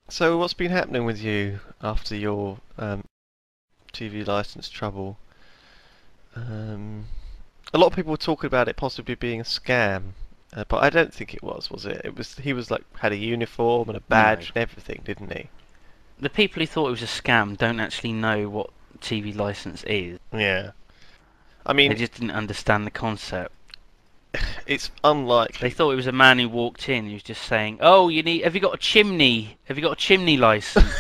So what's been happening with you after your TV license trouble? Um, a lot of people were talking about it possibly being a scam, but I don't think it was. Was it? It was. He was like had a uniform and a No. badge and everything, didn't he? The people who thought it was a scam don't actually know what TV license is. Yeah. I They mean, just didn't understand the concept. it's They unlikely. thought it was a man who walked in who was just saying, "Oh, have you got a chimney? Have you got a chimney license?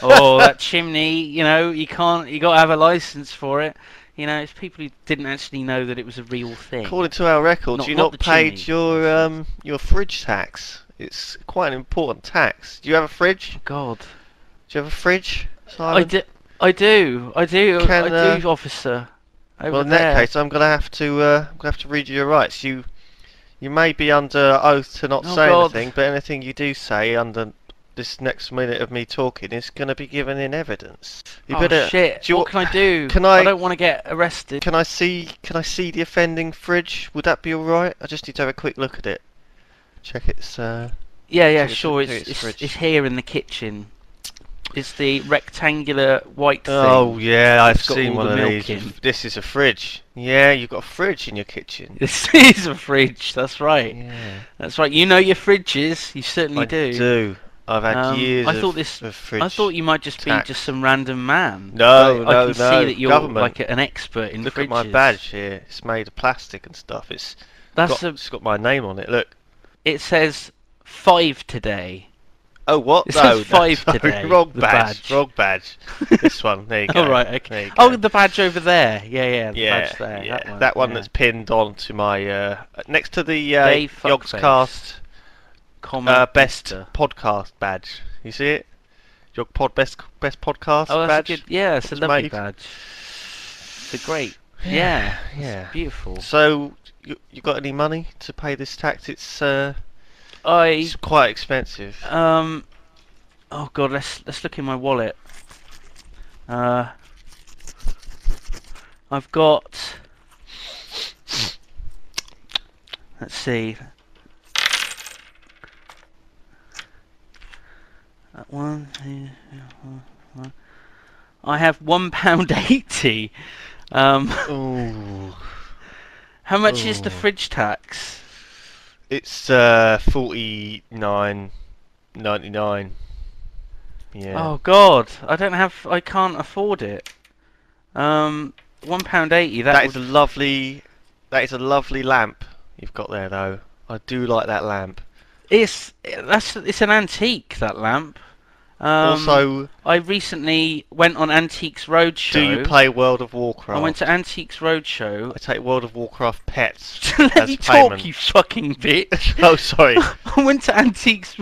Oh, that chimney, you can't, you got to have a license for it." It's people who didn't actually know that it was a real thing. According to our records, Not you not the not paid chimney license. your fridge tax. It's quite an important tax. Do you have a fridge? Oh God. Do you have a fridge, I Simon? do, I Can do, officer. well, Over in that there. case, I'm gonna have to read you your rights. You may be under oath to not Oh say God. anything, but anything you do say under this next minute of me talking is going to be given in evidence. You Oh better. shit. Do you, What can I do? can I I don't want to get arrested. can I see the offending fridge? Would that be all right? I just need to have a quick look at it. Check its Yeah, check its, sure. check its fridge. It's here in the kitchen. It's the rectangular white thing. Oh yeah, I've It's got seen all one the of milk these. in. This is a fridge. Yeah, you've got a fridge in your kitchen. This is a fridge. That's right. Yeah, That's right. You know your fridges. You certainly I do. I've had years I thought of fridge. I thought you might just be tax. just some random man. No, I no, can see no, that you're government. like an expert in Look fridges. at my badge here. It's made of plastic and stuff. That's It's got my name on it. Look. It says 5 today. Oh, what? It No, says no, 5 sorry, today. wrong The badge. badge. Wrong badge. This one. There you go. Oh right, There okay. you Oh, go. the badge over there. Yeah, the Yeah, badge there. yeah. That one. Yeah. That's pinned onto my next to the Gay Yogscast Comment best Mister. podcast badge. You see it? Yogpod best podcast Oh, that's badge. a good. Yeah, it's a It's lovely made. badge. It's a great. Yeah, Yeah. it's beautiful. So you got any money to pay this tax? I It's quite expensive. Oh God, let's look in my wallet. I've got. Let's see. That one. I have £1.80. Ooh. How much is the Ooh. fridge tax? It's 49.99. Yeah. Oh God, I can't afford it. £1.80. That is a lovely lamp you've got there though. I do like that lamp. It's an antique, that lamp. Also, I recently went on Antiques Roadshow. do you play World of Warcraft? I went to Antiques Roadshow. I take World of Warcraft pets Let as me payment. talk, you fucking bitch. Oh, sorry. I went to Antiques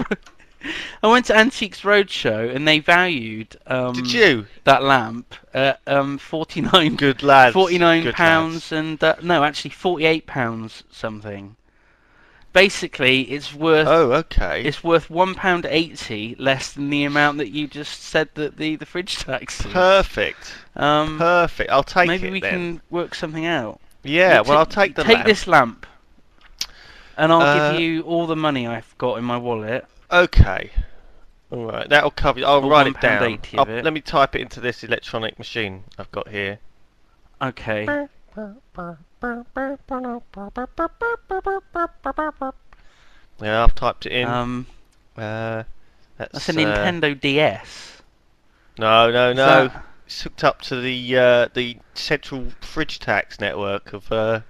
Roadshow and they valued Did you? that lamp at 49 Good lads. £49 Good lads. and no, actually £48 something. Basically, it's worth Oh, okay. £1.80 less than the amount that you just said that the fridge tax is. Perfect. Um, Perfect. I'll take maybe it we then. can work something out. Yeah, well, I'll take the Take lamp. this lamp, and I'll give Uh, you all the money I've got in my wallet. Okay. All right, that'll cover. I'll Or write it down. £1.80 of it. Let me type it into this electronic machine I've got here. Okay. Yeah, I've typed it in. That's That's a Nintendo DS. No, no, Is no. that- It's hooked up to the central fridge tax network of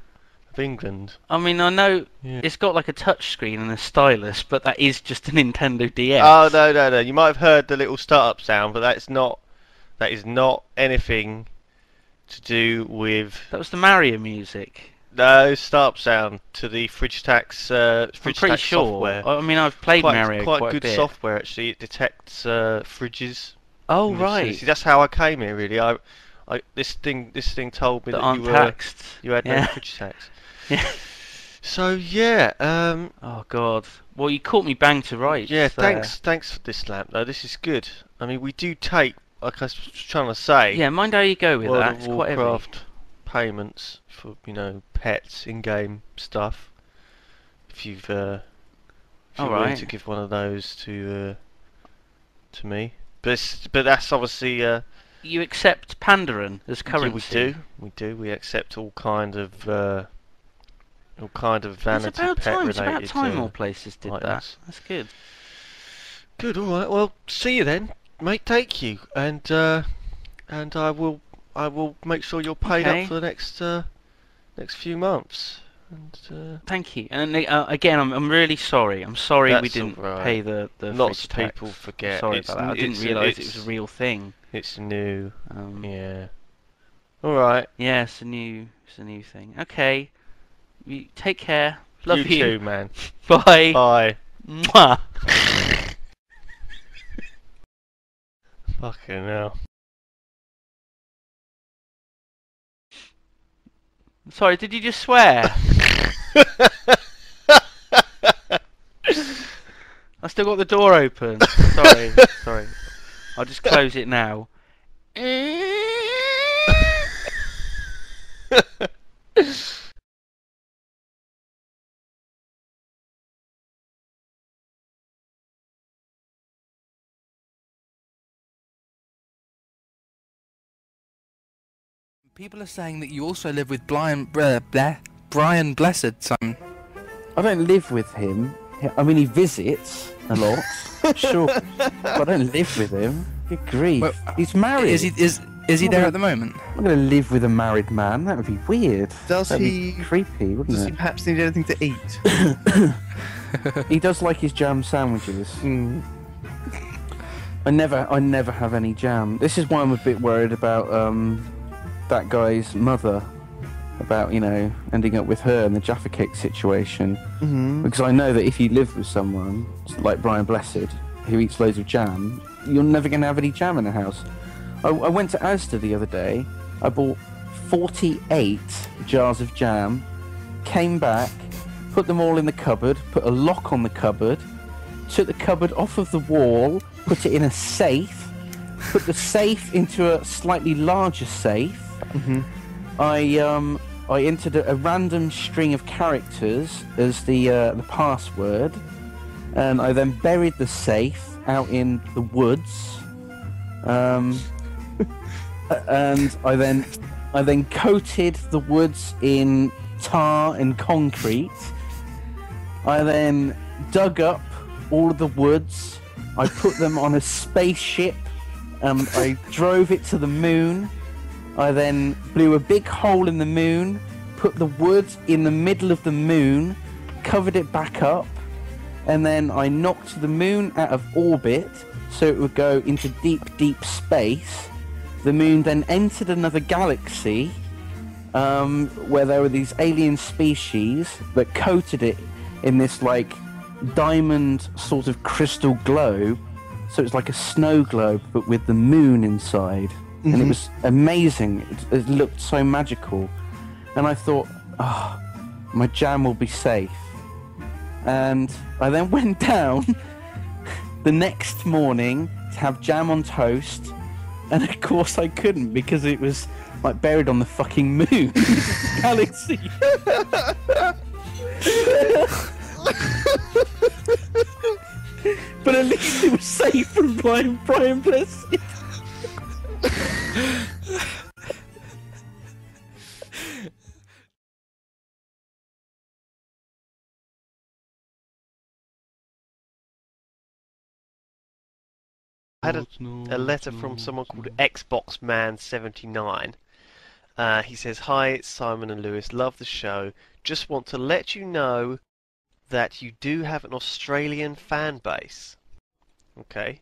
England. I mean, I know Yeah. it's got like a touch screen and a stylus, but that is just a Nintendo DS. Oh no, no, no! You might have heard the little startup sound, but that's not. That is not anything to do with That was the Mario music. no startup sound to the fridge tax I'm fridge pretty tax sure. software. I mean, I've played quite, Mario quite quite a good bit. software actually. It detects fridges. Oh in the right. vicinity. That's how I came here really. This thing told me That that aren't you taxed. you had no Yeah. fridge tax. Yeah. So yeah, Oh God. Well, you caught me bang to rights. yeah. there. Thanks for this lamp though. This is good. I mean, we do take, like I was trying to say, Yeah, mind how you go with World that. of It's quite heavy. Warcraft payments for pets, in-game stuff. If you've if you're willing Alright. to give one of those to to me. But that's obviously. You accept Pandarin as currency? We do. We accept all kind of vanity It's about pet time. related. It's about time more places did items. that. That's good. Good. All right. Well, see you then, mate. Take you, and I will make sure you're paid Okay. up for the next few months. And Thank you. And again, I'm really sorry. I'm sorry we That's didn't all right. pay the Lots of fridge tax. people forget. Sorry It's about that. I didn't realise it was a real thing. It's new. Um, Yeah. All right. Yeah, it's a new thing. Okay. You take care. Love you. You too, man. Bye. Bye. Mwah. Fucking hell. Sorry, did you just swear? I still got the door open. Sorry. I'll just close it now. People are saying that you also live with Brian Blessed, son. I don't live with him. I mean, he visits a lot, sure, but I don't live with him. Good grief. Well, He's married. Is he there at the moment? I'm not going to live with a married man. That would be weird. Does Be creepy, wouldn't Does he it? perhaps need anything to eat? He does like his jam sandwiches. Mm. I never have any jam. This is why I'm a bit worried about that guy's mother, about ending up with her in the Jaffa Cake situation. Mm-hmm. Because I know that if you live with someone like Brian Blessed, who eats loads of jam, you're never going to have any jam in the house. I went to Asda the other day. I bought 48 jars of jam, came back, put them all in the cupboard, put a lock on the cupboard, took the cupboard off of the wall, put it in a safe, put the safe into a slightly larger safe. Mm-hmm. I entered a random string of characters as the password, and I then buried the safe out in the woods. And I then coated the woods in tar and concrete. I then dug up all of the woods. I put them on a spaceship. I drove it to the moon. I then blew a big hole in the moon, put the wood in the middle of the moon, covered it back up, and then I knocked the moon out of orbit so it would go into deep, deep space. The moon then entered another galaxy where there were these alien species that coated it in this like diamond sort of crystal globe. So it's like a snow globe but with the moon inside. Mm-hmm. And it was amazing. It looked so magical. And I thought, my jam will be safe. And I then went down the next morning to have jam on toast. And of course I couldn't because it was like buried on the fucking moon. Galaxy. But at least it was safe from Brian Blessed. I had a letter from someone called Xbox Man 79. He says, "Hi, Simon and Lewis. Love the show. Just want to let you know that you do have an Australian fan base." Okay.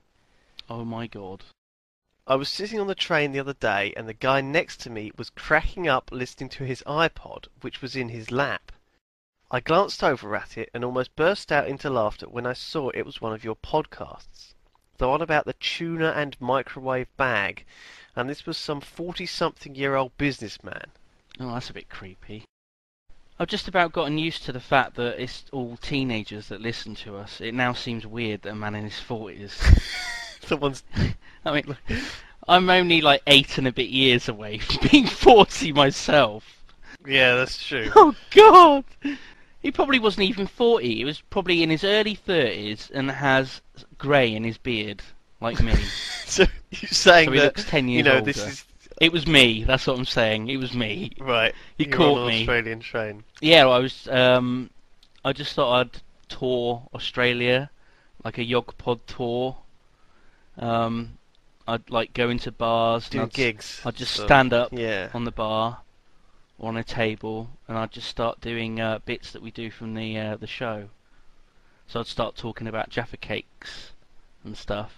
Oh my god. I was sitting on the train the other day, and the guy next to me was cracking up listening to his iPod, which was in his lap. I glanced over at it and almost burst out into laughter when I saw it was one of your podcasts. The one about the tuna and microwave bag, and this was some 40-something-year-old businessman. Oh, that's a bit creepy. I've just about gotten used to the fact that it's all teenagers that listen to us. It now seems weird that a man in his 40s... Someone's... I mean, I'm only like 8 and a bit years away from being 40 myself. Yeah, that's true. Oh god! He probably wasn't even 40. He was probably in his early 30s and has grey in his beard. like me. So you're saying So he that looks 10 years older. this is It was me. That's what I'm saying. It was me. right. He You're caught on an me. Australian train. Yeah, well, I was. I just thought I'd tour Australia, like a Yogpod tour. I'd like go into bars. Doing and gigs. I'd just so- stand up Yeah. on the bar or on a table, and I'd just start doing bits that we do from the show. So I'd start talking about Jaffa cakes and stuff.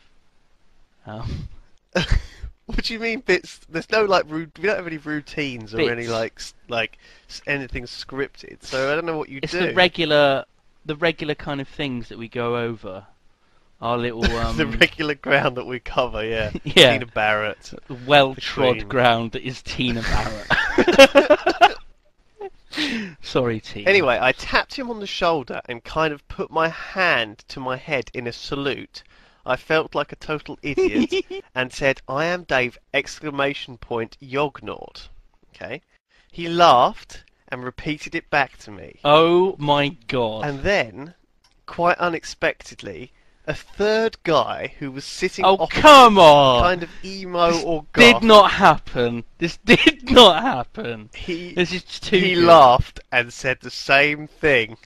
What do you mean bits? There's no like we don't have any routines or any Bits. anything scripted. So I don't know what you It's do. the regular kind of things that we go over. Our little the regular ground that we cover. Yeah. yeah, Tina Barrett. well-trod Queen. ground that is Tina Barrett. Sorry, Tina. Anyway, I tapped him on the shoulder and kind of put my hand to my head in a salute. I felt like a total idiot and said, "I am Dave!" Yognaut. Okay. He laughed and repeated it back to me. Oh my god. And then, quite unexpectedly, a third guy who was sitting Oh, opposite, come on! kind of emo or goth, Did not happen. This did not happen. This is too he good. laughed and said the same thing.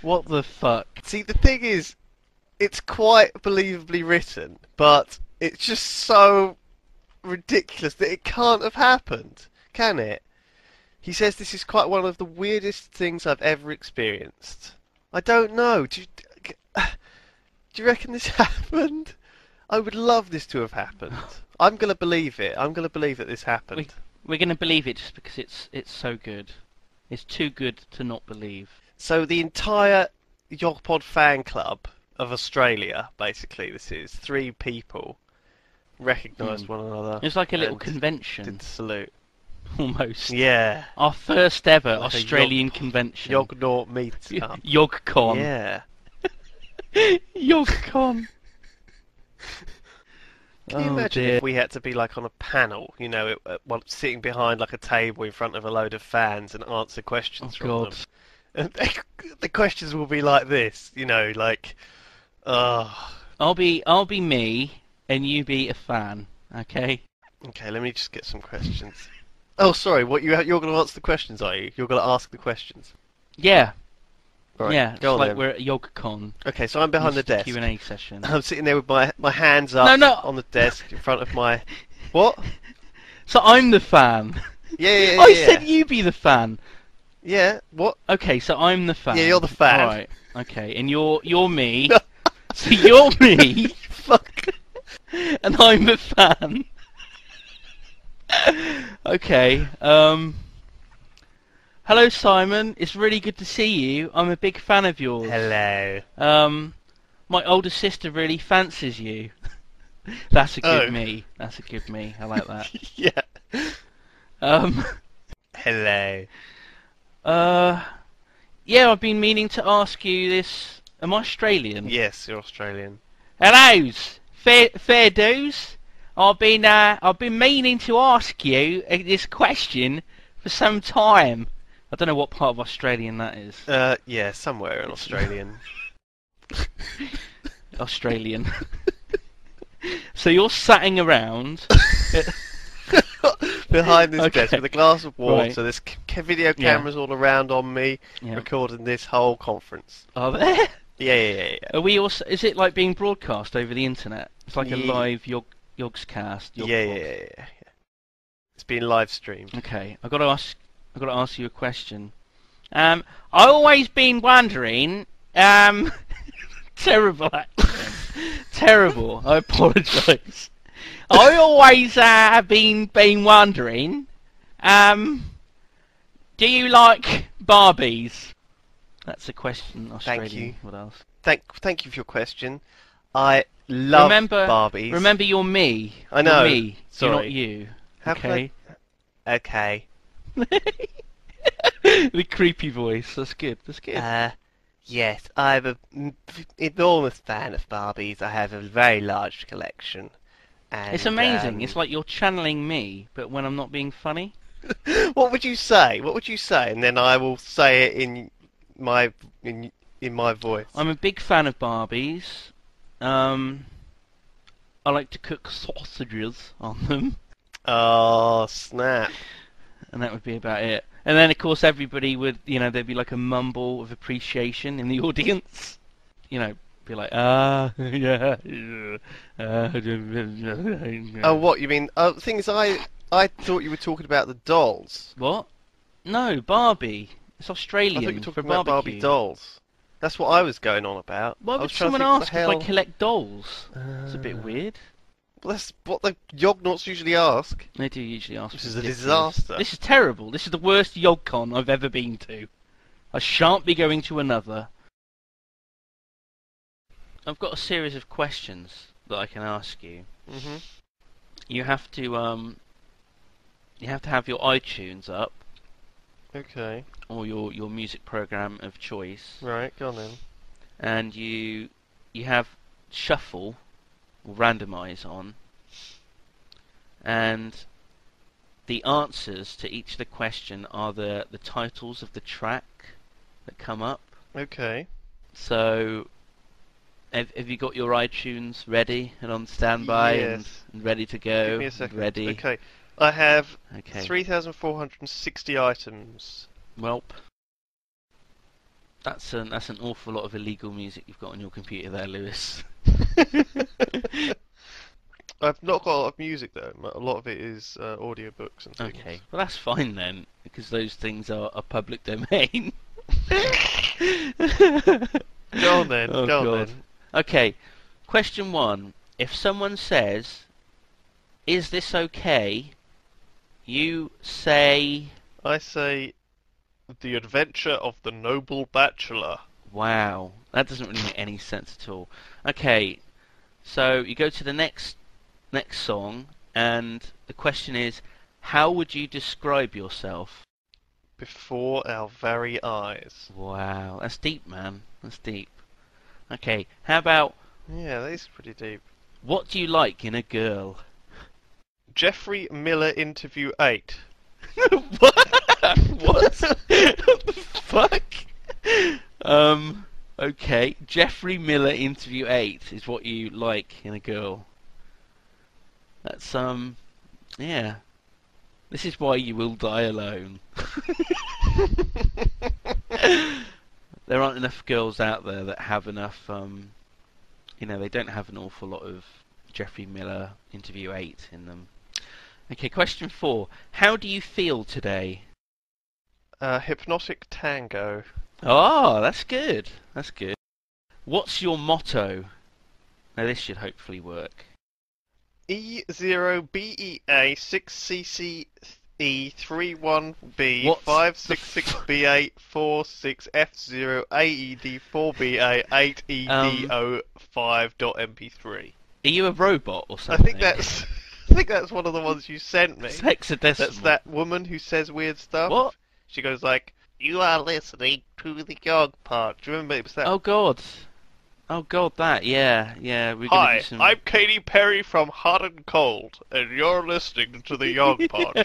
What the fuck? See, the thing is, it's quite believably written, but it's just so ridiculous that it can't have happened, can it? He says this is quite one of the weirdest things I've ever experienced. I don't know. Do you reckon this happened? I would love this to have happened. I'm gonna believe it. I'm gonna believe that this happened. We're gonna believe it just because it's so good. It's too good to not believe. So the entire Yogpod fan club of Australia, basically, this is 3 people recognised one another. It's like a little and convention, Did the salute. almost. Yeah. Our first ever Like a Australian convention. Yognaut meet up. Yogcon. Yeah. Yogcon. Can you Oh, imagine dear. if we had to be like on a panel, sitting behind like a table in front of a load of fans and answer questions Oh from god. them? And the questions will be like this, I'll be me and you be a fan, okay? Okay, let me just get some questions. Oh, sorry, you're going to answer the questions, are you? You're going to ask the questions. Yeah. Right, Yeah, it's go on like then. we're at Yogcon. Okay, so I'm behind the desk. Q&A session. I'm sitting there with my hands up No. on the desk in front of my... What? So I'm the fan. Yeah. I said you be the fan. Yeah, what? Okay, so I'm the fan. Yeah, you're the fan. Right. Okay, and you're me. So you're me, Fuck. and I'm the fan. Okay. Hello, Simon. It's really good to see you. I'm a big fan of yours. Hello. My older sister really fancies you. That's a good Oh. me. That's a good me. I like that. Yeah. Hello. Yeah, I've been meaning to ask you this. Am I Australian? Yes, you're Australian. Hello's, fair dues. I've been meaning to ask you this question for some time. I don't know what part of Australian that is. Yeah, somewhere in Australian. Australian. So you're satting around. Behind this Okay. desk with a glass of water. Right. There's video Yeah. cameras all around on me, Yeah. recording this whole conference. Are there? Yeah. Are we also? Is it like being broadcast over the internet? It's like a Yeah. live Yogscast. Yeah. It's being live streamed. Okay, I've got to ask you a question. I always been wondering. Terrible accent. Terrible. I apologise. I always been wondering. Do you like Barbies? That's a question Australian you. would ask. Thank you for your question. I love Barbies. Remember, you're me. I know. You're me. You're not Sorry. you. How can Okay. Okay. The creepy voice. That's good. That's good. Yes, I'm an enormous fan of Barbies. I have a very large collection. And, It's amazing. It's like you're channeling me, but when I'm not being funny. What would you say? What would you say? And then I will say it in my voice. I'm a big fan of Barbies. I like to cook sausages on them, Oh, snap. and that would be about it. And then, of course, everybody would, there'd be like a mumble of appreciation in the audience. Be like, yeah, Oh, what, you mean... Oh, the thing is, I thought you were talking about the dolls. What? No, Barbie. It's I Australian thought you were for talking about barbecue. Barbie dolls. That's what I was going on about. Why I would was trying to someone think what ask the if I hell... collect dolls? It's a bit weird. Well, that's what the Yognauts usually ask. They do usually ask. This for is a ridiculous- disaster. This is terrible. This is the worst Yogcon I've ever been to. I shan't be going to another. I've got a series of questions that I can ask you. Mm-hmm. You have to have your iTunes up, Okay. or your music program of choice, Right, go on then. and you have shuffle or randomize on, and the answers to each of the question are the titles of the track that come up. Okay. So, have you got your iTunes ready and on standby Yes. and ready to go? Give me a and second. Ready. Okay. I have Okay. 3,460 items. Welp. That's an awful lot of illegal music you've got on your computer there, Lewis. I've not got a lot of music though. A lot of it is audiobooks and things. Okay, well that's fine then, because those things are public domain. Go on then. Oh, go on God. then. Okay, question 1. If someone says, "Is this okay?" you say, I say, The Adventure of the Noble Bachelor. "Wow, that doesn't really make any sense at all." Okay, so you go to the next song, and the question is, how would you describe yourself? Before our very eyes. Wow, that's deep, man. That's deep. Okay, how about, Yeah, that is pretty deep. what do you like in a girl? Jeffrey Miller Interview 8. What? What the fuck? Okay, Jeffrey Miller Interview 8 is what you like in a girl. That's, yeah. This is why you will die alone. There aren't enough girls out there that have enough, they don't have an awful lot of Jeffrey Miller Interview 8 in them. Okay, question 4. How do you feel today? Hypnotic Tango. Oh, that's good. That's good. What's your motto? Now this should hopefully work. E0BEA6CCE31B What's 566BA468FZero8ED4BA8EDO5.MP3. Are you a robot or I something? think that's one of the ones you sent me. It's hexadecimal. That's that woman who says weird stuff. What? She goes like, "You are listening to the Yogpod." Do you remember it was that? Oh god. Oh god, that. Yeah. We're gonna Hi, do some... I'm Katy Perry from Hot and Cold, and you're listening to the Yogpod.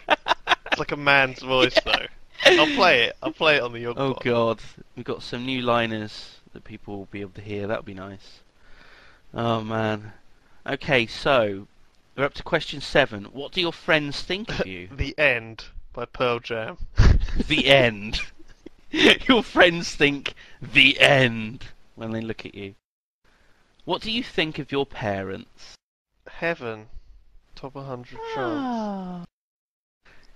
It's like a man's voice, though. I'll play it. I'll play it on the Yogpod. Oh god. We've got some new liners that people will be able to hear. That'll be nice. Oh man. Okay, so we're up to question 7. What do your friends think of you? The End by Pearl Jam. The end. Your friends think the end when they look at you. What do you think of your parents? Heaven. Top 100 chance. Ah.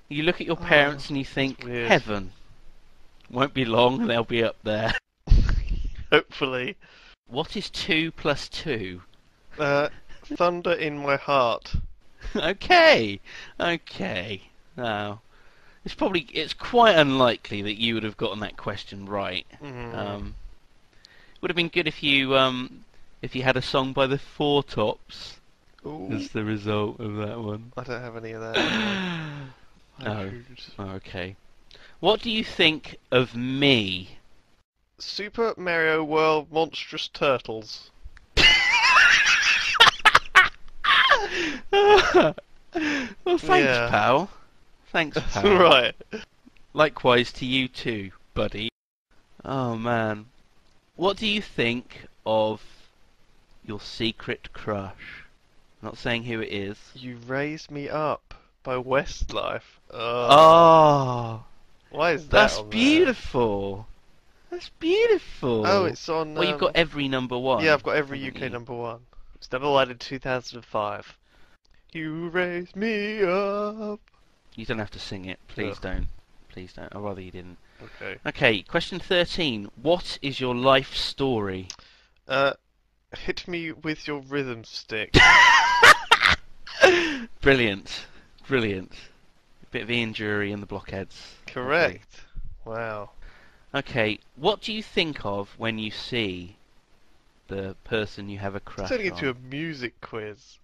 You look at your parents and you think, weird. heaven. Won't be long, they'll be up there. Hopefully. What is 2 plus 2? Thunder in My Heart. Okay. Now, it's quite unlikely that you would have gotten that question right. Would have been good if you had a song by the Four Tops Ooh. as the result of that one. I don't have any of that. No. Oh, okay. What do you think of me? Super Mario World Monstrous Turtles. Well, thanks, Yeah. pal. Thanks, That's pal. right. Likewise to you too, buddy. Oh man. What do you think of your secret crush? I'm not saying who it is. You Raise Me Up by Westlife. Oh, Why is that that's on there? beautiful. That's beautiful. Oh, it's on... Well, you've got every number one. Yeah, I've got every haven't UK you? number one. It's number one in 2005. You raise me up. You don't have to sing it. Please Ugh. don't. Please don't. I'd rather you didn't. Okay. Okay, question 13. What is your life story? Hit me with your rhythm stick. Brilliant. Brilliant. Bit of Ian Jury and the Blockheads. Correct. Wow. Okay, what do you think of when you see the person you have a It's crush turning into on? a music quiz.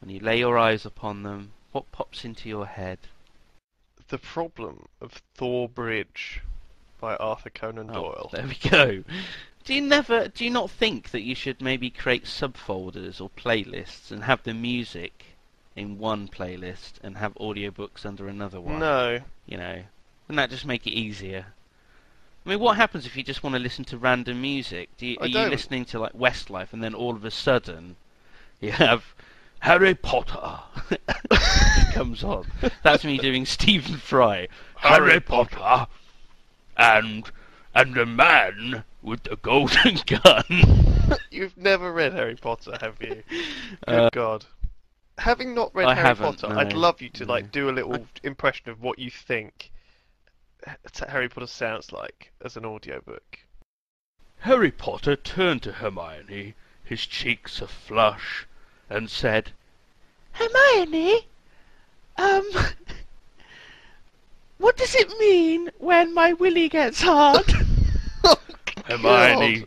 When you lay your eyes upon them, what pops into your head? The Problem of Thor Bridge by Arthur Conan Doyle. Oh, there we go. Do you not think that you should maybe create subfolders or playlists and have the music in one playlist and have audiobooks under another one? No. You know, wouldn't that just make it easier? I mean, what happens if you just want to listen to random music? Are you don't. listening to like Westlife and then all of a sudden you have Harry Potter comes on? That's me doing Stephen Fry. Harry Potter and the man with the golden gun. You've never read Harry Potter, have you? Good God. Having not read I Harry haven't, Potter, no. I'd love you to No. do a little impression of what you think Harry Potter sounds like as an audiobook. Harry Potter turned to Hermione, his cheeks aflush, and said, Hermione, what does it mean when my willy gets hard? Hermione.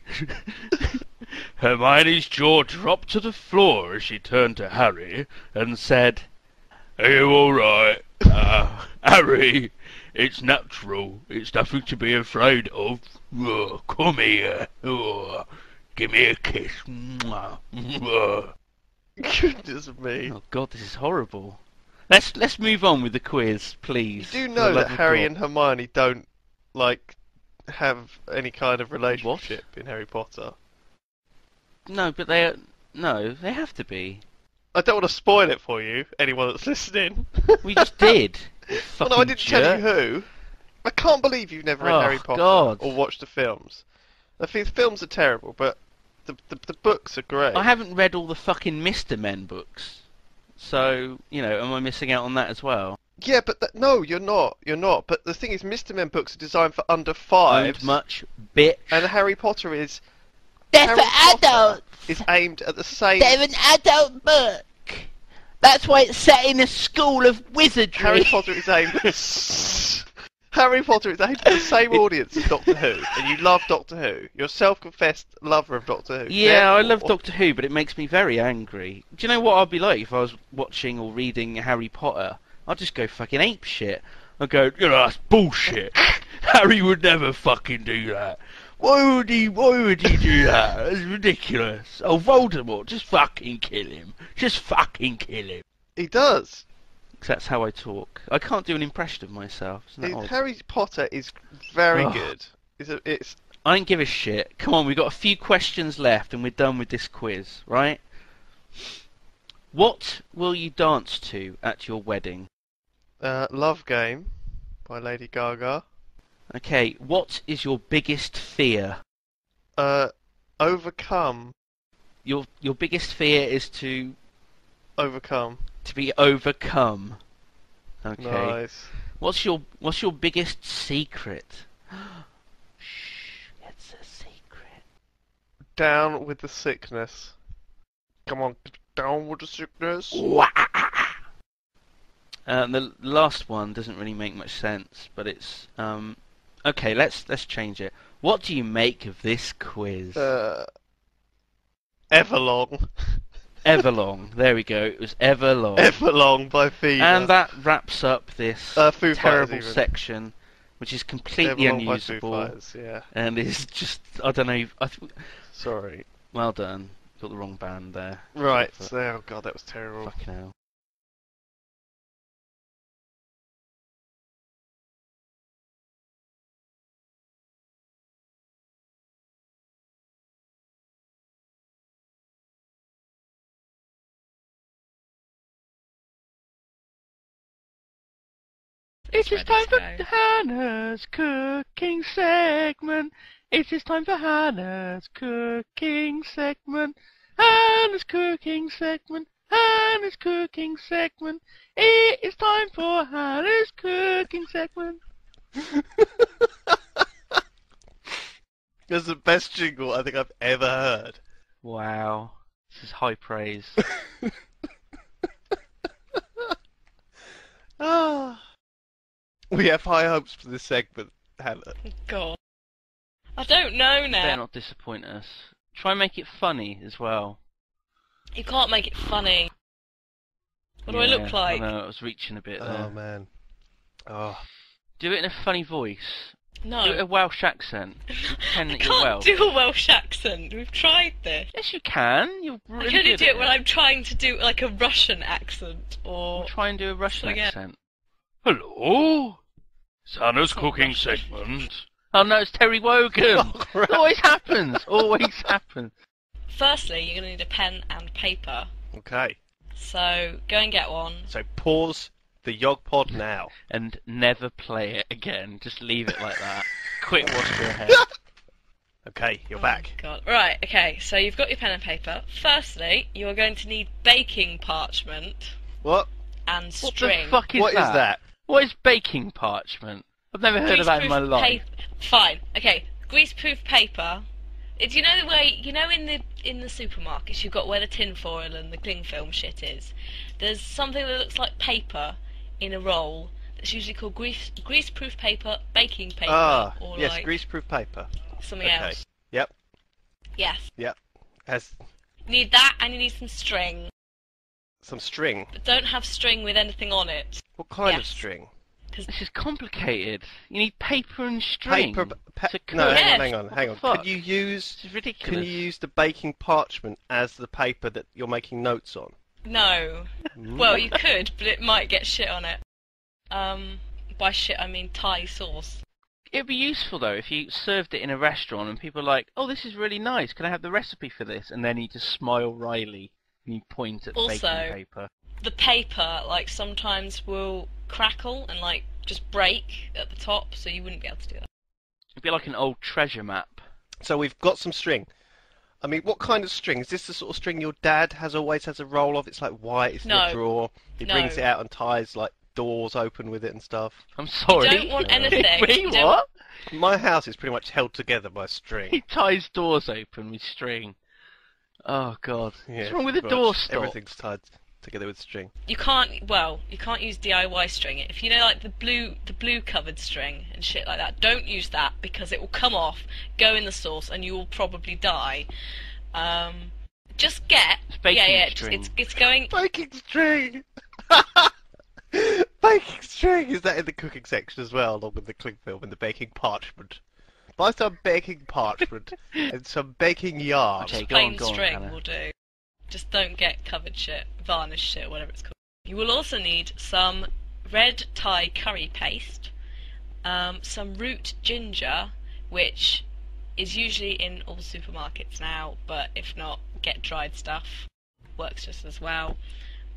Hermione's jaw dropped to the floor as she turned to Harry and said, Are you alright? Harry, it's natural. It's nothing to be afraid of. Come here. Give me a kiss. Goodness me. Oh God, this is horrible. Let's move on with the quiz, You please. do for know the love that of Harry God. and Hermione don't, like, have any kind of relationship in Harry Potter. No, but they have to be. I don't want to spoil it for you, anyone that's listening. We just did. You Well, no, I fucking didn't tell you jerk. who. I can't believe you've never read Oh, Harry Potter God. or watched the films. I think the films are terrible, but the books are great. I haven't read all the fucking Mr. Men books. So, am I missing out on that as well? Yeah, but no, you're not. You're not. But the thing is, Mr. Men books are designed for under Owned fives, much, bitch. and Harry Potter is They're Harry for Potter adults. is aimed at the same. They're an adult book. That's why it's set in a school of wizardry. Harry Potter is aimed at Harry Potter is aimed at the same audience as Doctor Who, and you love Doctor Who. You're a self-confessed lover of Doctor Who. Yeah, I love Therefore- Doctor Who, but it makes me very angry. Do you know what I'd be like if I was watching or reading Harry Potter? I'd just go fucking ape shit. I'd go, that's bullshit. Harry would never fucking do that. Why would he do that? That's ridiculous. Oh, Voldemort, just fucking kill him. Just fucking kill him. He does. 'Cause that's how I talk. I can't do an impression of myself. Isn't that odd? Harry Potter is very Ugh. good. It's I don't give a shit. Come on, we've got a few questions left and we're done with this quiz, right? What will you dance to at your wedding? Love Game by Lady Gaga. Okay, what is your biggest fear? Overcome. Your biggest fear is to Overcome. be overcome. Okay. Nice. What's your biggest secret? Shh, it's a secret. Down with the sickness. Come on, down with the sickness. The last one doesn't really make much sense, but it's okay. Let's change it. What do you make of this quiz? Everlong. Everlong. There we go. It was Everlong. Everlong by Fever. And that wraps up this Foo Fighters terrible even. section, which is completely Everlong by Foo unusable Fighters, yeah. and is just I don't know. Sorry. Well done. Got the wrong band there. Right. Oh god, that was terrible. Fucking hell. It is ready time to for go. Hannah's cooking segment. It is time for Hannah's cooking segment. Hannah's cooking segment. Hannah's cooking segment. It is time for Hannah's cooking segment. That's the best jingle I think I've ever heard. Wow, this is high praise. Ah. We have high hopes for this segment, Hannah. God. I don't know Better now. not disappoint us. Try and make it funny as well. You can't make it funny. What do I look like? I know, I was reaching a bit there. Oh man. Oh. Do it in a funny voice. No. Do it a Welsh accent. Pretend I that you're can't Welsh. do a Welsh accent. We've tried this. Yes, you can. You're really I can only good do at it when I'm trying to do like a Russian accent or. Try and do a Russian Again. accent. Hello? Santa's cooking segment. Oh no, it's Terry Wogan. Oh, crap. It always happens. Always happens. Firstly, you're going to need a pen and paper. Okay. So go and get one. So pause the Yogpod now. And never play it again. Just leave it like that. Quick, wash your hair. Okay, you're Oh, back. God. Right, okay, so you've got your pen and paper. Firstly, you're going to need baking parchment What? and What string. the fuck is What is that? What is baking parchment? I've never heard of that in my Greaseproof life. Fine, okay. Greaseproof paper. Do you know the way, you know in the supermarkets you've got where the tin foil and the cling film shit is? There's something that looks like paper in a roll that's usually called greaseproof paper, baking paper, Ah, or yes, like greaseproof paper. something Okay. else. Yep. Yes. Has You need that and you need some string. some string. But don't have string with anything on it. What kind of Yes. string? This is complicated. You need paper and string. Paper. to cook. No, Yes. hang on. What the Can fuck? you use? This is ridiculous. Can you use the baking parchment as the paper that you're making notes on? No. Mm. Well, you could, but it might get shit on it. By shit I mean Thai sauce. It'd be useful though if you served it in a restaurant and people are like, "Oh, this is really nice. Can I have the recipe for this?" And then you just smile wryly and you point at the Also- baking paper. The paper, like, sometimes will crackle and, like, just break at the top, so you wouldn't be able to do that. It'd be like an old treasure map. So we've got some string. I mean, what kind of string? Is this the sort of string your dad always has a roll of? It's like white, it's in No. a drawer. He No. brings it out and ties like doors open with it and stuff. I'm sorry. don't want anything. Wait, You don't- what? My house is pretty much held together by string. He ties doors open with string. Oh god. Yeah, What's wrong with the pretty door much stop? Everything's tied together with string. You can't use DIY string. If you know, like, the blue covered string and shit like that, don't use that because it will come off, go in the sauce, and you will probably die. Just get... It's baking string. It's going... Baking string! Baking string! Is that in the cooking section as well, along with the cling film and the baking parchment? Buy some baking parchment and some baking yarn. Okay, go plain on, go on, string Hannah. will do. Just don't get covered shit, varnish shit, whatever it's called. You will also need some red Thai curry paste, some root ginger, which is usually in all supermarkets now, but if not, get dried stuff. Works just as well.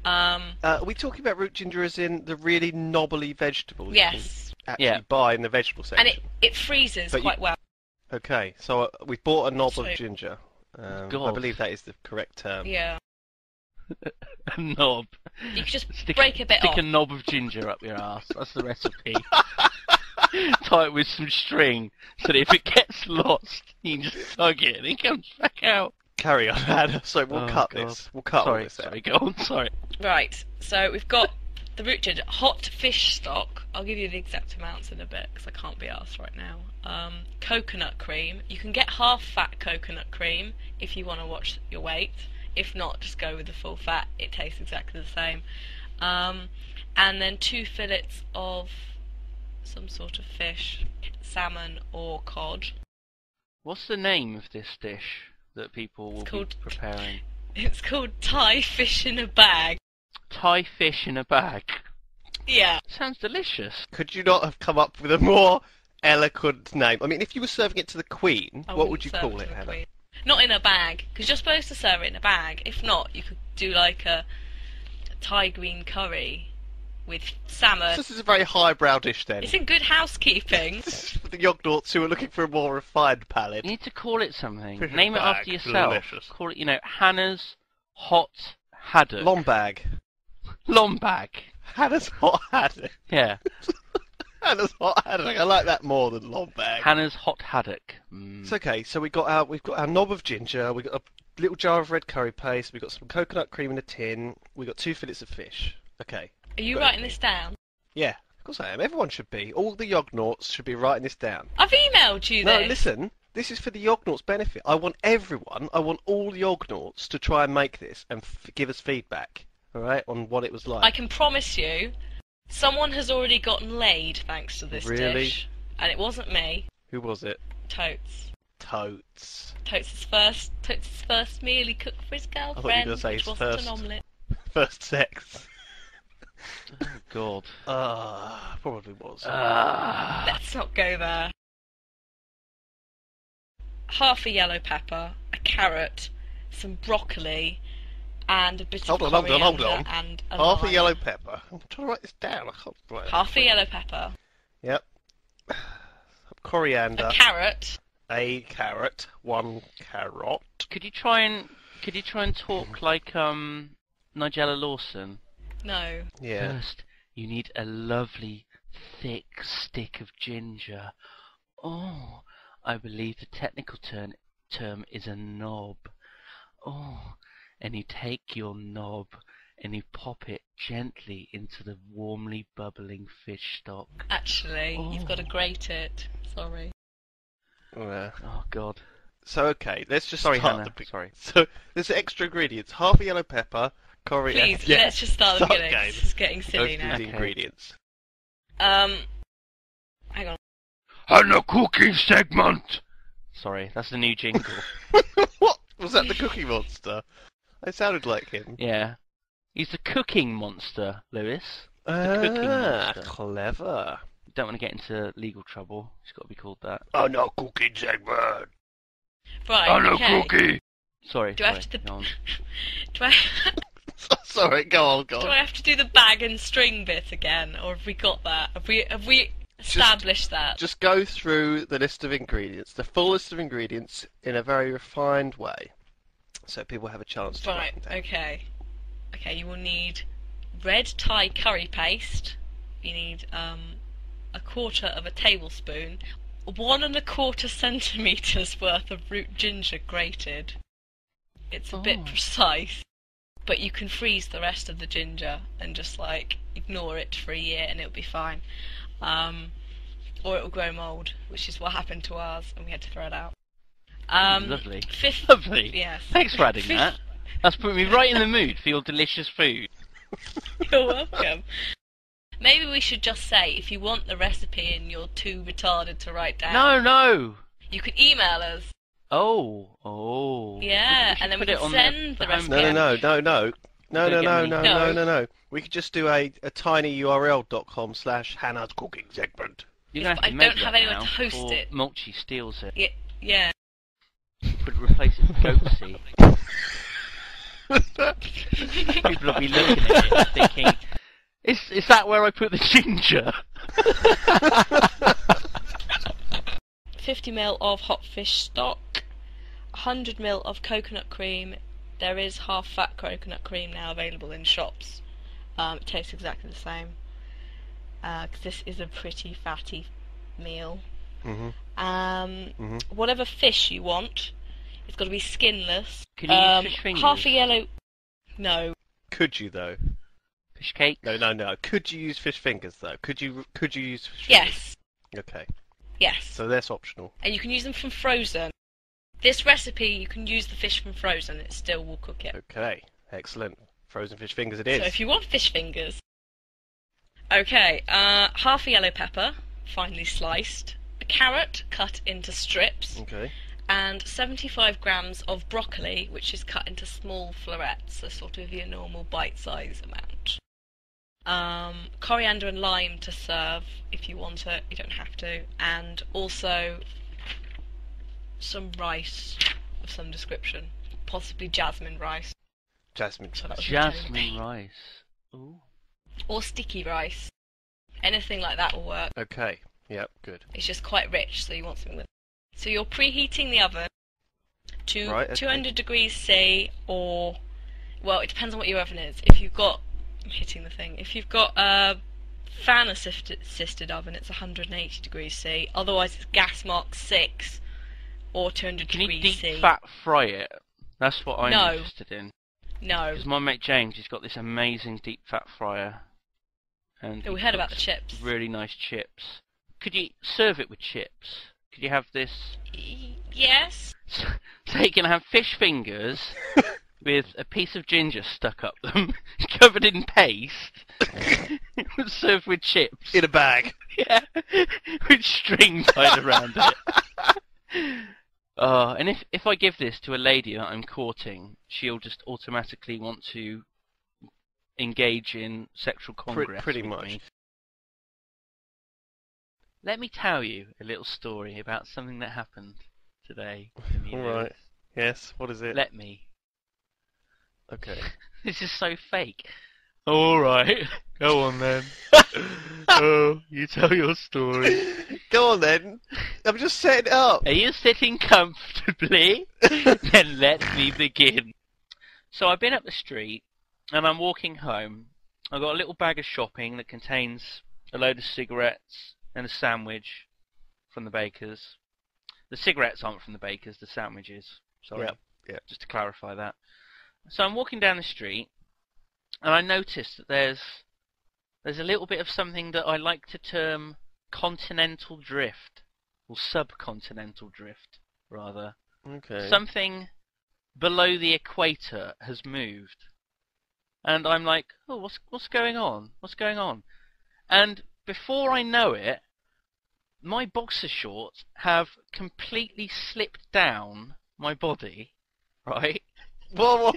Are we talking about root ginger as in the really knobbly vegetables Yes, you can actually Yeah. buy in the vegetable section? and it freezes But quite well. Okay, so we bought a knob So- of ginger. I God. believe that is the correct term. Yeah, A knob. you can just Stick, break a bit stick off. a knob of ginger up your ass. That's the recipe. Tie it with some string so that if it gets lost, you can just tug it and it comes back out. Carry on, Hannah. So we'll Oh, cut God. this. We'll cut all Sorry, this out. sorry, go on, sorry. Right, so we've got the root ginger, hot fish stock. I'll give you the exact amounts in a bit because I can't be asked right now. Coconut cream. You can get half fat coconut cream if you want to watch your weight. If not, just go with the full fat. It tastes exactly the same. And then 2 fillets of some sort of fish, salmon or cod. What's the name of this dish that people will It's be called- preparing? It's called Thai fish in a bag. Thai fish in a bag. Yeah. Sounds delicious. Could you not have come up with a more eloquent name? I mean, if you were serving it to the Queen, I what wouldn't would you serve call to it, the Hannah? Queen. Not in a bag, because you're supposed to serve it in a bag. If not, you could do like a Thai green curry with salmon. This is a very highbrow dish then. It's in good housekeeping. This is for the Yognauts who are looking for a more refined palate. You need to call it something. Fish Name it bag, after yourself. delicious. Call it, Hannah's Hot Haddock. Lombag. Lombag. Hannah's hot haddock. Yeah. Hannah's hot haddock. I like that more than lombag. Hannah's Hot Haddock. It's okay. So we've got our knob of ginger. We've got a little jar of red curry paste. We've got some coconut cream in a tin. We've got 2 fillets of fish. Okay. Are you Got writing it. this down? Yeah, of course I am. Everyone should be. All the Yognauts should be writing this down. I've emailed you No, this. listen. This is for the Yognauts' benefit. I want all the Yognauts to try and make this and give us feedback, all right, on what it was like. I can promise you, someone has already gotten laid thanks to this Really? dish. And it wasn't me. Who was it? Totes. Totes. Totes' first meal he cooked for his thought you were girlfriend, gonna say which his wasn't first. an omelette. First sex. Oh, God. Probably was. Let's not go there. Half a yellow pepper, a carrot, some broccoli, and a bit Hold of on, coriander hold on. and a Half a lime. yellow pepper. I'm trying to write this down. I can't write it. Half a yellow pepper, Yep. Coriander. a carrot. A carrot. 1 carrot. Could you try and talk like Nigella Lawson? No. Yeah. First, you need a lovely, thick stick of ginger. Oh, I believe the technical term is a knob. Oh, and you take your knob and you pop it gently into the warmly bubbling fish stock. Actually, you've got to Oh. grate it. Sorry. Yeah. Oh, God. So okay, let's just Sorry, start Hannah. the big. Sorry. So there's extra ingredients: half a yellow pepper, coriander. Please, let's just start the Start beginning. game. This is getting Go silly through now. the Okay. ingredients. Hang on. And a cooking segment! Sorry, that's the new jingle. What was that? The Cookie Monster? It sounded like him. Yeah. He's the cooking monster, Lewis. The cooking monster. Clever. Don't want to get into legal trouble. It's got to be called that. Oh no, cooking segment. Right, okay. cookie! Sorry, Do I sorry. have to go on. Do I, Sorry, go on. do I have to do the bag and string bit again, or have we got that? Have we established that? Just go through the list of ingredients, the full list of ingredients, in a very refined way, so people have a chance to Right, write them down. okay. Okay, you will need red Thai curry paste. You need a quarter of a tablespoon, 1¼ centimetres worth of root ginger grated. It's a bit Oh. precise, but you can freeze the rest of the ginger and just like ignore it for a year and it'll be fine. Or it'll grow mould, which is what happened to ours and we had to throw it out. Lovely. Fifth, Lovely. Yes. Thanks for adding that. That's putting me right in the mood for your delicious food. You're welcome. Maybe we should just say, if you want the recipe and you're too retarded to write down, No! you could email us. Oh. Yeah, We should and then we put it can on send the home recipe. No, page. no. Don't get many- No. We could just do a tinyurl.com/Hannah's cooking segment. You're gonna have I to make don't have that anyone now to host before it. Mulchy steals it. Yeah. But replace it with Goatsy. People will be looking at it thinking, is that where I put the ginger? 50 ml of hot fish stock, 100 ml of coconut cream. There is half fat coconut cream now available in shops. It tastes exactly the same. 'Cause this is a pretty fatty meal. Mm-hmm. Whatever fish you want, it's got to be skinless. Can you use fish fingers? Half a yellow. No. Could you though? Fish cake? No. Could you use fish fingers though? Could you use fish fingers? Yes. Okay. Yes. So that's optional. And you can use them from frozen. This recipe, you can use the fish from frozen. It still will cook it. Okay. Excellent. Frozen fish fingers it is. So if you want fish fingers. Okay, half a yellow pepper, finely sliced, a carrot cut into strips, Okay. and 75 grams of broccoli, which is cut into small florets, so sort of your normal bite-size amount. Coriander and lime to serve if you want it, you don't have to, and also some rice of some description, possibly jasmine rice. Jasmine. So that was Jasmine rice. Ooh. or sticky rice. Anything like that will work. Okay. Yep. Good. It's just quite rich, so you want something with it. So you're preheating the oven to Right, okay. 200 degrees C, or, well, it depends on what your oven is. If you've got, I'm hitting the thing, if you've got a fan assisted oven, it's 180 degrees C. Otherwise, it's gas mark 6 or 200 Can you degrees deep C. fat fry it? That's what I'm No. interested in. No. Because my mate James, he's got this amazing deep fat fryer. And Oh, we he heard about the cooks chips. really nice chips. Could you serve it with chips? Could you have this? Yes. So you can have fish fingers with a piece of ginger stuck up them, covered in paste, served with chips. In a bag. Yeah, with string tied around it. And if I give this to a lady that I'm courting, she'll just automatically want to engage in sexual congress Pretty with much. me. Let me tell you a little story about something that happened today. All right. Yes. What is it? Let me. Okay. This is so fake. All right, go on then. Oh, you tell your story. Go on then. I'm just setting it up. Are you sitting comfortably? Then let me begin. So I've been up the street and I'm walking home. I've got a little bag of shopping that contains a load of cigarettes and a sandwich from the baker's. The cigarettes aren't from the baker's, the sandwiches. Sorry. Yeah. Just to clarify that. So I'm walking down the street and I noticed that there's a little bit of something that I like to term continental drift, or subcontinental drift, rather. Okay. Something below the equator has moved. And I'm like, oh, what's going on? What's going on? And before I know it, my boxer shorts have completely slipped down my body, right? Whoa!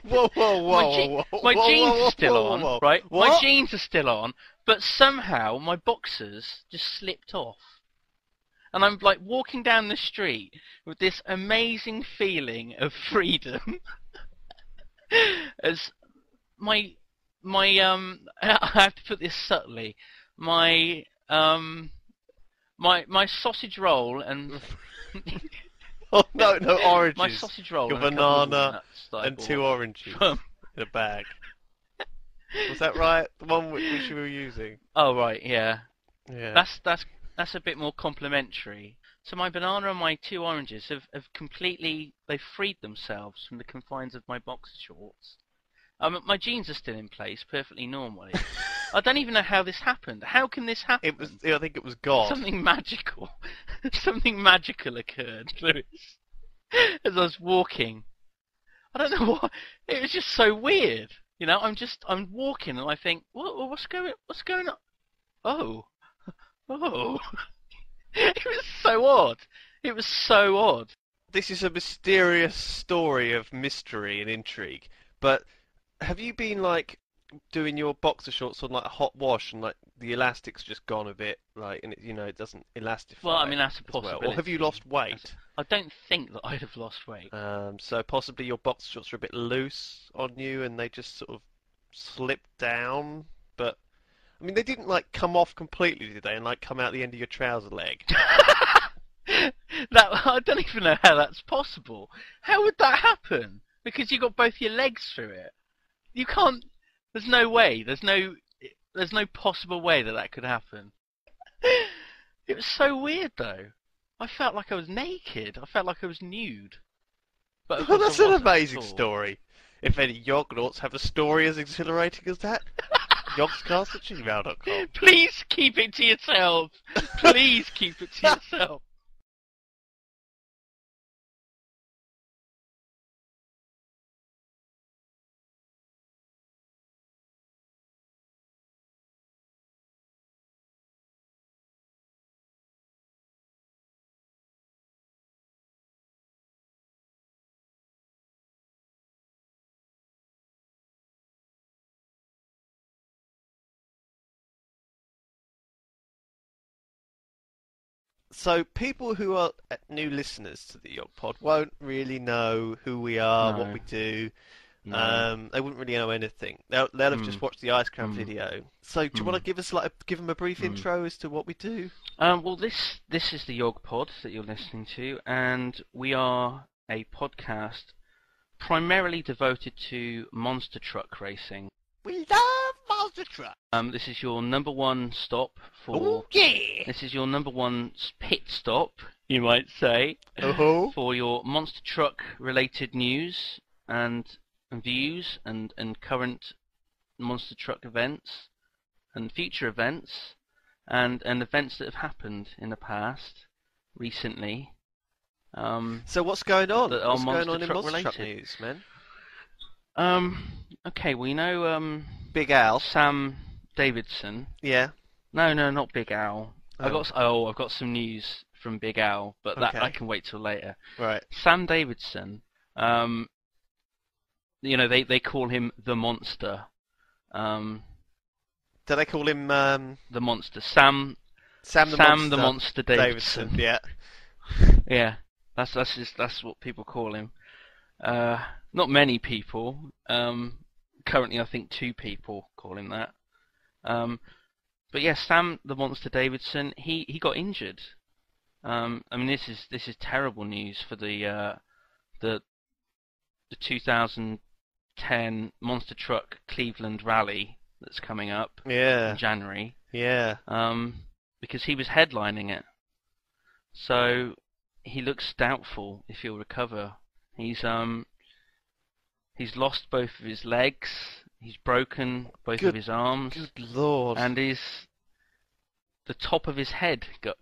My jeans are still on, right? What? My jeans are still on, but somehow my boxers just slipped off. And I'm like walking down the street with this amazing feeling of freedom. As my I have to put this subtly. My sausage roll and Oh no, oranges. my sausage roll Your and a couple of banana walnuts that I and bought 2 oranges from- in a bag. Was that right? The one which you were using? Oh right, yeah. Yeah. That's a bit more complimentary. So my banana and my 2 oranges have completely, they've freed themselves from the confines of my boxer shorts. My jeans are still in place, perfectly normally. I don't even know how this happened. How can this happen? I think it was God. Something magical. Something magical occurred, Lewis. As I was walking. I don't know why. It was just so weird. You know, I'm walking and I think, what's going on? Oh. It was so odd. It was so odd. This is a mysterious story of mystery and intrigue. But have you been like doing your boxer shorts on like a hot wash and like the elastic's just gone a bit, like, and it doesn't elastify? Well, I mean that's a as well? possibility. Or have you lost weight? I don't think that I'd have lost weight. So possibly your boxer shorts are a bit loose on you and they just sort of slipped down. But I mean, they didn't like come off completely, did they? And like come out the end of your trouser leg. I don't even know how that's possible. How would that happen? Because you got both your legs through it. You can't. There's no way. There's no possible way that could happen. It was so weird, though. I felt like I was naked. I felt like I was nude. But of Well, course that's I an wasn't at amazing all. story. If any Yognauts have a story as exhilarating as that, yogscast@gmail.com. Please keep it to yourself. Please keep it to yourself. So people who are new listeners to the Yogpod won't really know who we are, what No. we do. No. They wouldn't really know anything. They'll have just watched the ice cream video. So, do you want to give them a brief intro as to what we do? Well, this is the Yogpod that you're listening to, and we are a podcast primarily devoted to monster truck racing. We love monster truck. This is your number one stop for. Oh yeah. This is your number one pit stop, you might say, for your monster truck related news and views and current monster truck events and future events and events that have happened in the past recently. So what's going on? That are What's going on monster in truck monster truck related. news, man? Okay, well, you know, Big Al. Sam Davidson. Yeah. No, not Big Al. Oh. I've got some news from Big Al, but that Okay. I can wait till later. Right. Sam Davidson. You know, they call him the Monster. Do they call him The Monster. Sam the Monster Davidson. Yeah. Yeah, that's what people call him. Not many people. Currently, I think 2 people call him that. But yeah, Sam the Monster Davidson. He got injured. I mean, this is terrible news for the 2010 Monster Truck Cleveland Rally that's coming up Yeah. in January. Yeah. Because he was headlining it. So he looks doubtful if he'll recover. He's lost both of his legs. He's broken both of his arms. Good lord. And the top of his head got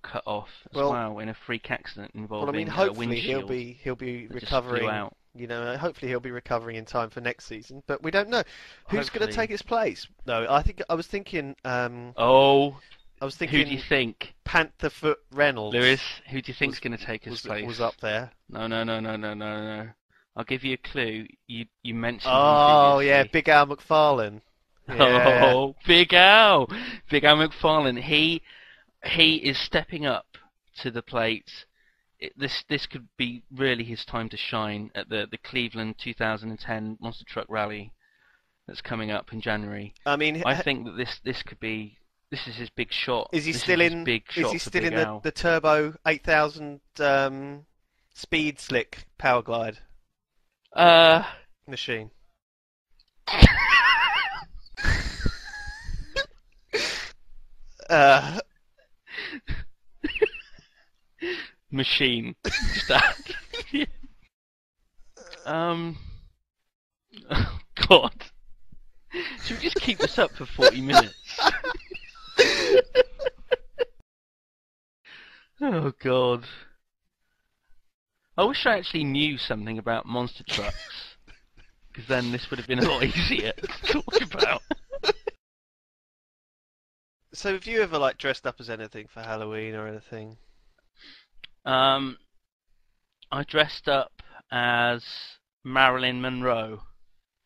cut off as well in a freak accident involving Well, I mean, a hopefully windshield. he'll be that just flew recovering. out. You know, hopefully he'll be recovering in time for next season. But we don't know who's going to Hopefully. take his place. No, I was thinking. Oh, I was who thinking. do you think? Pantherfoot Reynolds. Lewis, who do you think's going to take his place? Was up there. No. I'll give you a clue. You mentioned him Oh yeah, previously. Big Al McFarlane. Yeah. Oh, Big Al McFarlane. He is stepping up to the plate. This could be really his time to shine at the Cleveland 2010 Monster Truck Rally that's coming up in January. I mean, I think that this is his big shot. is he This still his in? Big Is shot he for still Big in Al. the turbo 8000 speed slick power glide machine? Machine. Stat. Oh God. Should we just keep this up for 40 minutes? Oh God. I wish I actually knew something about monster trucks, because then this would have been a lot easier to talk about. So have you ever dressed up as anything for Halloween or anything? I dressed up as Marilyn Monroe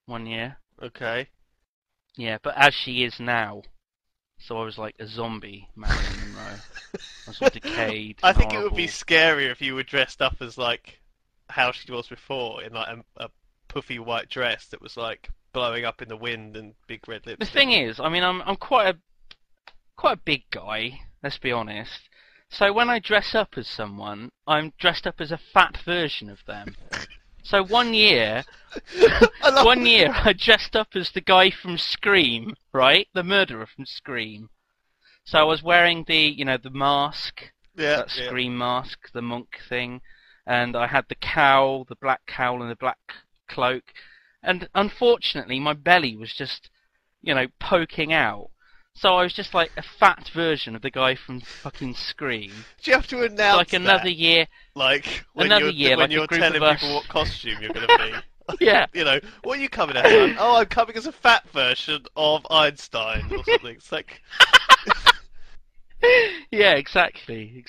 one year. Okay. Yeah, but as she is now. So I was like a zombie Marilyn Monroe. I was all decayed. I and think it would be horrible. scarier if you were dressed up as how she was before in a puffy white dress that was blowing up in the wind and big red The lipstick. thing is, I mean, I'm quite a big guy. Let's be honest. So when I dress up as someone, I'm dressed up as a fat version of them. So one year I dressed up as the guy from Scream, right? The murderer from Scream. So I was wearing the mask, that Scream mask, the monk thing, and I had the cowl, the black cowl and the black cloak. And unfortunately, my belly was just, poking out. So I was just like a fat version of the guy from fucking Scream. Do you have to announce Like another year. when Another year, when like a you're group telling of us. people what costume you're going to be? Yeah. What are you coming as? Oh, I'm coming as a fat version of Einstein or something. It's like, Yeah, exactly.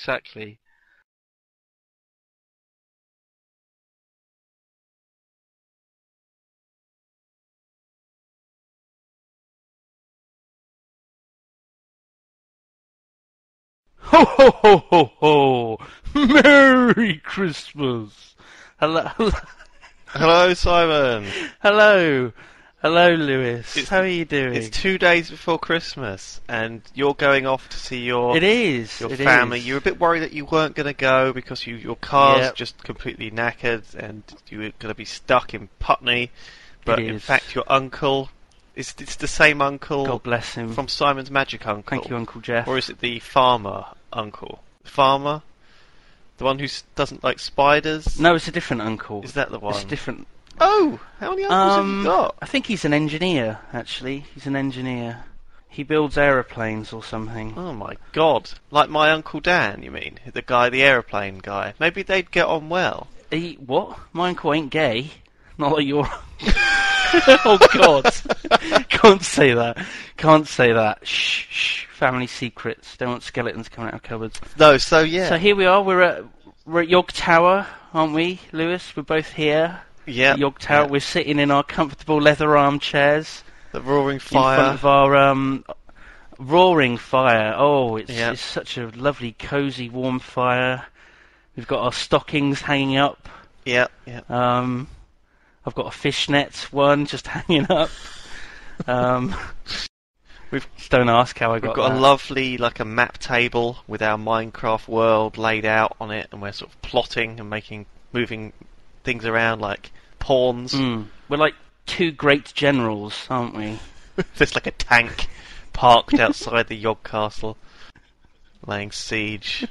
Ho ho ho ho ho! Merry Christmas! Hello. Hello, Simon. Hello. Hello, Lewis. It's- How are you doing? It's 2 days before Christmas, and you're going off to see your It is. your it family. is. You were a bit worried that you weren't going to go because your car's Yep. just completely knackered, and you were going to be stuck in Putney. But in is. fact, your uncle it's the same uncle God bless him. from Simon's Magic Uncle. Thank you, Uncle Jeff. Or is it the farmer uncle? Farmer, the one who doesn't like spiders. No, it's a different uncle. Is that the one? It's a different. Oh, how many uncles have you got? I think he's an engineer. Actually, he's an engineer. He builds aeroplanes or something. Oh my God! Like my Uncle Dan, you mean? The aeroplane guy. Maybe they'd get on well. What? My uncle ain't gay. Not like your. Oh God! Can't say that. Can't say that. Shh, shh. Family secrets. Don't want skeletons coming out of cupboards. No, so yeah. So here we are. We're at Yog Tower, aren't we, Lewis? We're both here. Yeah. At Yog Tower. Yeah. We're sitting in our comfortable leather armchairs The roaring in front fire. of our roaring fire. Oh, it's Yeah. such a lovely, cosy, warm fire. We've got our stockings hanging up. Yeah, yeah. I've got a fishnet one just hanging up. We've Don't ask how I We've got got that. a lovely, like a map table with our Minecraft world laid out on it, and we're sort of plotting and moving things around like pawns. We're like two great generals, aren't we? There's like a tank parked outside the Yog Castle, laying siege.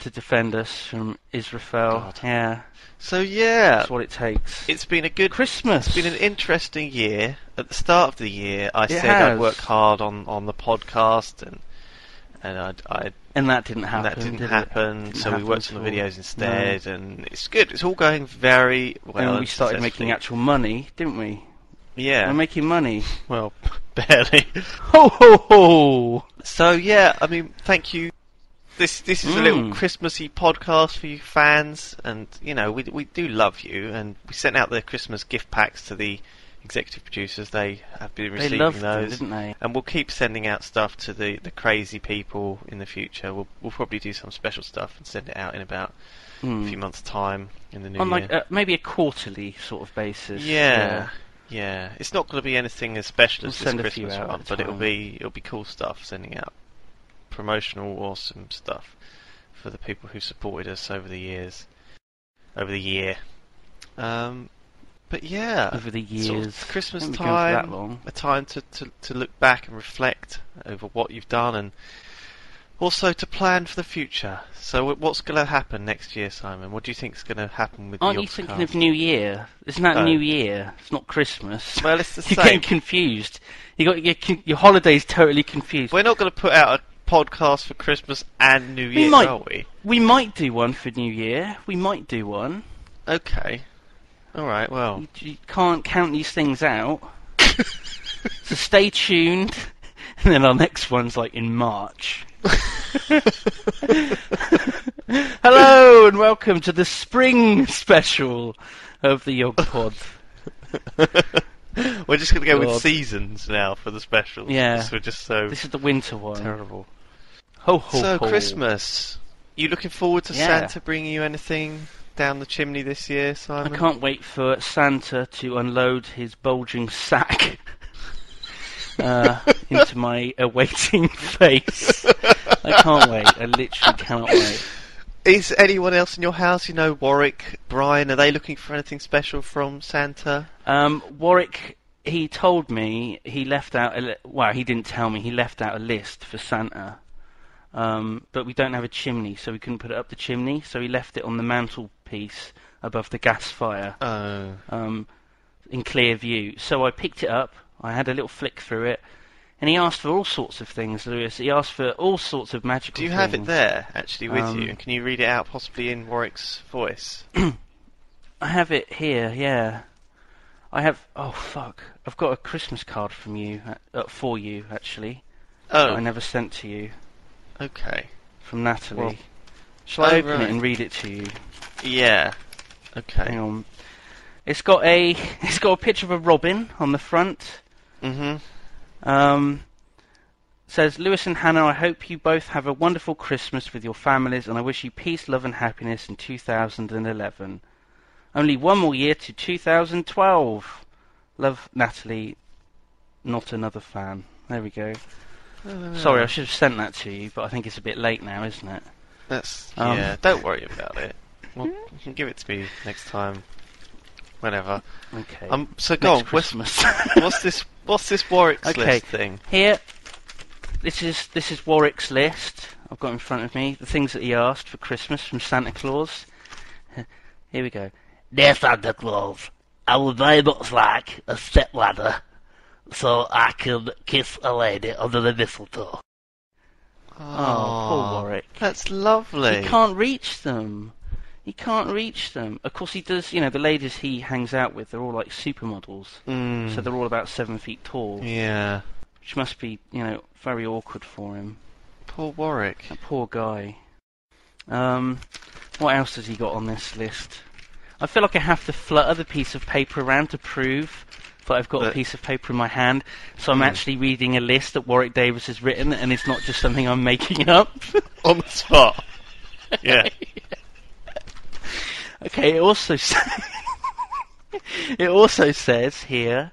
To defend us from Israfel. God. Yeah, So yeah, that's what it takes. it's been a good Christmas. It's been an interesting year. At the start of the year, I It said has. I'd work hard on the podcast, and And that didn't happen. that didn't did it? happen. Didn't So we happen worked on at the all. videos instead, and it's good. It's all going very well. And we started making successfully. actual money, didn't we? Yeah. We're making money. Well, barely. Ho ho ho! So yeah, I mean, thank you. This is a little Christmassy podcast for you fans, and you know we do love you, and we sent out the Christmas gift packs to the executive producers. They have been They receiving loved them, those, didn't they? and we'll keep sending out stuff to the crazy people in the future. We'll probably do some special stuff and send it out in about a few months' time in the new On year. like maybe a quarterly sort of basis. Yeah. It's not going to be anything as special as We'll this send a few Christmas out one, at a but it'll time. be cool stuff sending out promotional, awesome stuff for the people who supported us over the year. But yeah, Over the sort of years. Christmas Haven't been going for that time, long. a time to look back and reflect over what you've done, and also to plan for the future. So what's going to happen next year, Simon? What do you think's going to happen with Aren't the you thinking Yogscast? of New Year? Isn't that Oh. New Year? It's not Christmas. Well, it's the You're same. getting confused. You got your holidays totally confused. We're not going to put out a podcast for Christmas and New Year, might. are we? We might do one for New Year. We might do one. Okay. All right. Well, You can't count these things out. So stay tuned. And then our next one's like in March. Hello and welcome to the spring special of the Yogpod. we're just going to go with God. seasons now for the specials. Yeah. because we're just so This is the winter one. terrible. Ho ho So ho. Christmas. You looking forward to Yeah. Santa bringing you anything down the chimney this year, I Simon? can't wait for Santa to unload his bulging sack into my awaiting face. I can't wait. I literally cannot wait. Is anyone else in your house, Warwick, Brian, are they looking for anything special from Santa? Warwick, he told me he left out well, he didn't tell me, he left out a list for Santa. But we don't have a chimney, so we couldn't put it up the chimney, so he left it on the mantelpiece above the gas fire, Oh. in clear view. So I picked it up, I had a little flick through it, and he asked for all sorts of things, Lewis. He asked for all sorts of magical Do you things. have it there, actually, with you? Um, And can you read it out, possibly in Warwick's voice? I have it here, yeah. I have. Oh fuck! I've got a Christmas card from you, for you actually. Oh, That I never sent to you okay. from Natalie. Well, Shall I oh, open right. it and read it to you? Yeah. Okay. Hang on. It's got a picture of a robin on the front. Mm-hmm. Says, Lewis and Hannah, I hope you both have a wonderful Christmas with your families, and I wish you peace, love, and happiness in 2011. Only one more year to 2012. Love, Natalie. Not another fan. There we go. Sorry, I should have sent that to you, but I think it's a bit late now, isn't it? That's yeah. Don't worry about it. Well, you can give it to me next time. Whenever. Okay. So go on. Next Christmas. What's this Warwick's Okay. list thing? Here, this is Warwick's list. I've got in front of me the things that he asked for Christmas from Santa Claus. Here we go. Dear Santa Claus, I would very much like a stepladder so I can kiss a lady under the mistletoe. Oh, poor Warwick. That's lovely. He can't reach them. He can't reach them. Of course he does, the ladies he hangs out with, they're all like supermodels. So they're all about 7 feet tall. Yeah. Which must be, very awkward for him. Poor Warwick. That poor guy. What else has he got on this list? I feel like I have to flutter the piece of paper around to prove that I've got a piece of paper in my hand. So I'm actually reading a list that Warwick Davis has written, and it's not just something I'm making up. On the spot. Yeah. Okay, it also says here,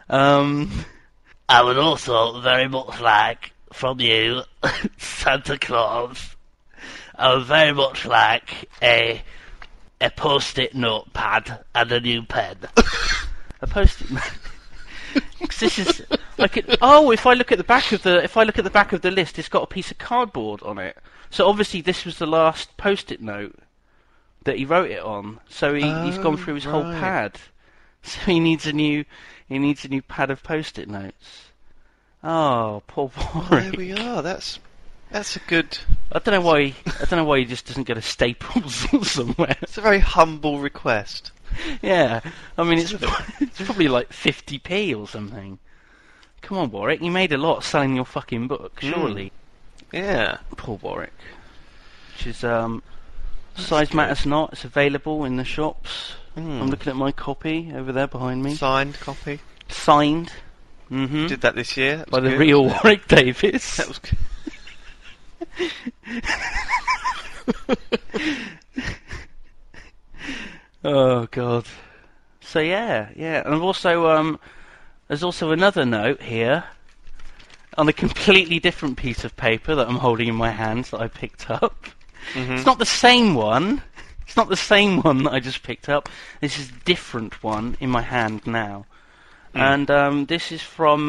I would also very much like from you, Santa Claus, I would very much like a post-it notepad and a new pen. a post-it note. 'Cause this is like if I look at the back of the list, it's got a piece of cardboard on it. So obviously this was the last post-it note that he wrote it on. So he's gone through his whole pad. So he needs a new pad of post-it notes. Oh, poor Warwick. There we are. That's a good. I don't know why he just doesn't go to Staples or somewhere. It's a very humble request. Yeah, I mean it's probably like 50p or something. Come on, Warwick, you made a lot selling your fucking book, surely. Yeah. Poor Warwick. Which is size matters not. It's available in the shops. I'm looking at my copy over there behind me. Signed copy. Signed. Mm-hmm. Did that this year. That by was the good. real Warwick Davis. That was good. Oh God. So yeah, and I've also there's also another note here on a completely different piece of paper that I'm holding in my hands that I picked up. It's not the same one. It's not the same one that I just picked up. This is a different one in my hand now. And this is from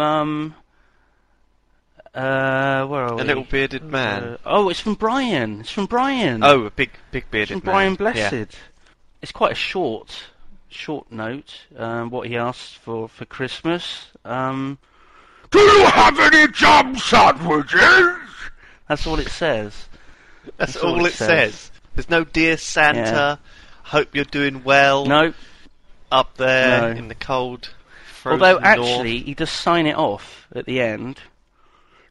where are we? A little bearded man. It's from Brian. It's from Brian. Oh, a big bearded it's from man. Brian Blessed. Yeah. It's quite a short note. What he asked for Christmas. Do you have any jam sandwiches? That's all it says. That's all it says. There's no dear Santa. Yeah. Hope you're doing well. No. Up there No. in the cold. Frozen Although north. actually, he does sign it off at the end.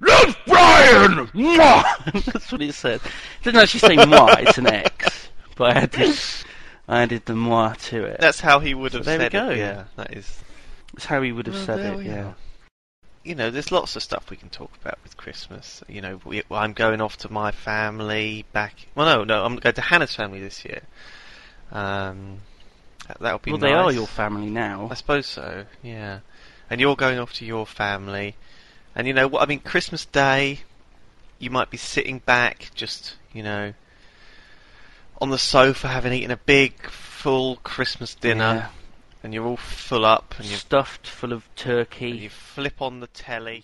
Yes, Brian! Mwah! That's what it said. It doesn't actually say moi, it's an X. But I added the moi to it. That's how he would have there said we go. it. Yeah, that is. That's how he would have said there it, we yeah. are. There's lots of stuff we can talk about with Christmas. I'm going off to my family back. Well, no, I'm going to Hannah's family this year. That'll be nice. Well, they are your family now. I suppose so, yeah. And you're going off to your family. And you know what? I mean, Christmas Day, you might be sitting back, just, on the sofa having eaten a big, full Christmas dinner. Yeah. And you're all full up. And Stuffed full of turkey. you flip on the telly.